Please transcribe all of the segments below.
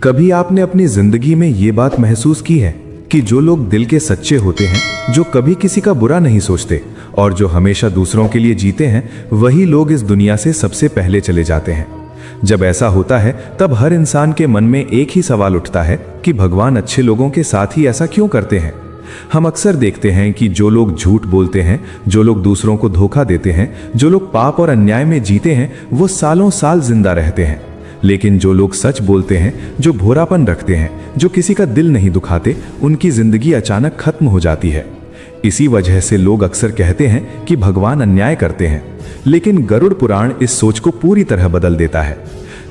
कभी आपने अपनी जिंदगी में ये बात महसूस की है कि जो लोग दिल के सच्चे होते हैं, जो कभी किसी का बुरा नहीं सोचते और जो हमेशा दूसरों के लिए जीते हैं, वही लोग इस दुनिया से सबसे पहले चले जाते हैं। जब ऐसा होता है तब हर इंसान के मन में एक ही सवाल उठता है कि भगवान अच्छे लोगों के साथ ही ऐसा क्यों करते हैं। हम अक्सर देखते हैं कि जो लोग झूठ बोलते हैं, जो लोग दूसरों को धोखा देते हैं, जो लोग पाप और अन्याय में जीते हैं, वो सालों साल जिंदा रहते हैं। लेकिन जो लोग सच बोलते हैं, जो भोरापन रखते हैं, जो किसी का दिल नहीं दुखाते, उनकी जिंदगी अचानक खत्म हो जाती है। इसी वजह से लोग अक्सर कहते हैं कि भगवान अन्याय करते हैं। लेकिन गरुड़ पुराण इस सोच को पूरी तरह बदल देता है।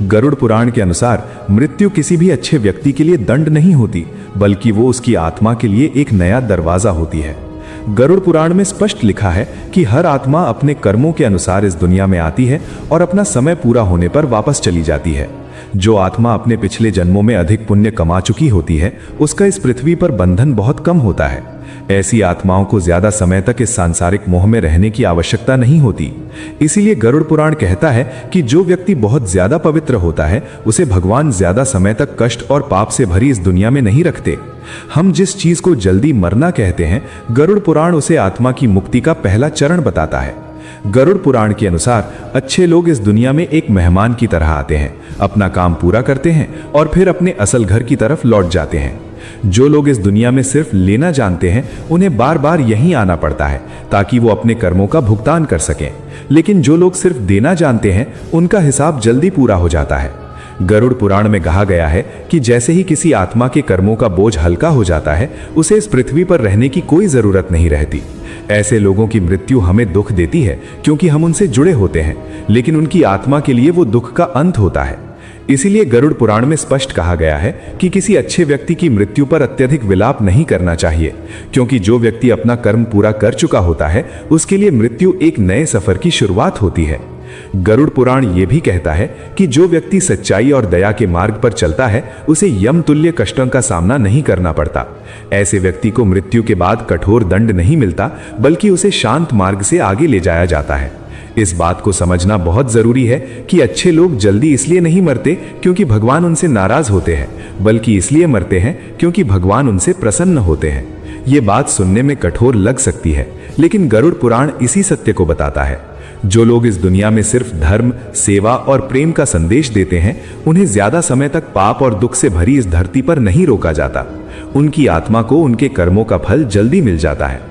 गरुड़ पुराण के अनुसार मृत्यु किसी भी अच्छे व्यक्ति के लिए दंड नहीं होती, बल्कि वो उसकी आत्मा के लिए एक नया दरवाजा होती है। गरुड़ पुराण में स्पष्ट लिखा है कि हर आत्मा अपने कर्मों के अनुसार इस दुनिया में आती है और अपना समय पूरा होने पर वापस चली जाती है। जो आत्मा अपने पिछले जन्मों में अधिक पुण्य कमा चुकी होती है, उसका इस पृथ्वी पर बंधन बहुत कम होता है। ऐसी आत्माओं को ज्यादा समय तक इस सांसारिक मोह में रहने की आवश्यकता नहीं होती। इसीलिए गरुड़ पुराण कहता है कि जो व्यक्ति बहुत ज्यादा पवित्र होता है, उसे भगवान ज्यादा समय तक कष्ट और पाप से भरी इस दुनिया में नहीं रखते। हम जिस चीज को जल्दी मरना कहते हैं, गरुड़ पुराण उसे आत्मा की मुक्ति का पहला चरण बताता है। गरुड़ पुराण के अनुसार अच्छे लोग इस दुनिया में एक मेहमान की तरह आते हैं, अपना काम पूरा करते हैं और फिर अपने असल घर की तरफ लौट जाते हैं। जो लोग इस दुनिया में सिर्फ लेना जानते हैं, उन्हें बार बार यहीं आना पड़ता है ताकि वो अपने कर्मों का भुगतान कर सकें। लेकिन जो लोग सिर्फ देना जानते हैं, उनका हिसाब जल्दी पूरा हो जाता है। गरुड़ पुराण में कहा गया है कि जैसे ही किसी आत्मा के कर्मों का बोझ हल्का हो जाता है, उसे इस पृथ्वी पर रहने की कोई जरूरत नहीं रहती। ऐसे लोगों की मृत्यु हमें दुख देती है क्योंकि हम उनसे जुड़े होते हैं, लेकिन उनकी आत्मा के लिए वो दुख का अंत होता है। इसीलिए गरुड़ पुराण में स्पष्ट कहा गया है कि किसी अच्छे व्यक्ति की मृत्यु पर अत्यधिक विलाप नहीं करना चाहिए, क्योंकि जो व्यक्ति अपना कर्म पूरा कर चुका होता है, उसके लिए मृत्यु एक नए सफर की शुरुआत होती है। गरुड़ पुराण ये भी कहता है कि जो व्यक्ति सच्चाई और दया के मार्ग पर चलता है, उसे यम तुल्य कष्टों का सामना नहीं करना पड़ता। ऐसे व्यक्ति को मृत्यु के बाद कठोर दंड नहीं मिलता, बल्कि उसे शांत मार्ग से आगे ले जाया जाता है। इस बात को समझना बहुत जरूरी है कि अच्छे लोग जल्दी इसलिए नहीं मरते क्योंकि भगवान उनसे नाराज होते हैं, बल्कि इसलिए मरते हैं क्योंकि भगवान उनसे प्रसन्न होते हैं। ये बात सुनने में कठोर लग सकती है, लेकिन गरुड़ पुराण इसी सत्य को बताता है। जो लोग इस दुनिया में सिर्फ धर्म, सेवा और प्रेम का संदेश देते हैं, उन्हें ज्यादा समय तक पाप और दुख से भरी इस धरती पर नहीं रोका जाता। उनकी आत्मा को उनके कर्मों का फल जल्दी मिल जाता है।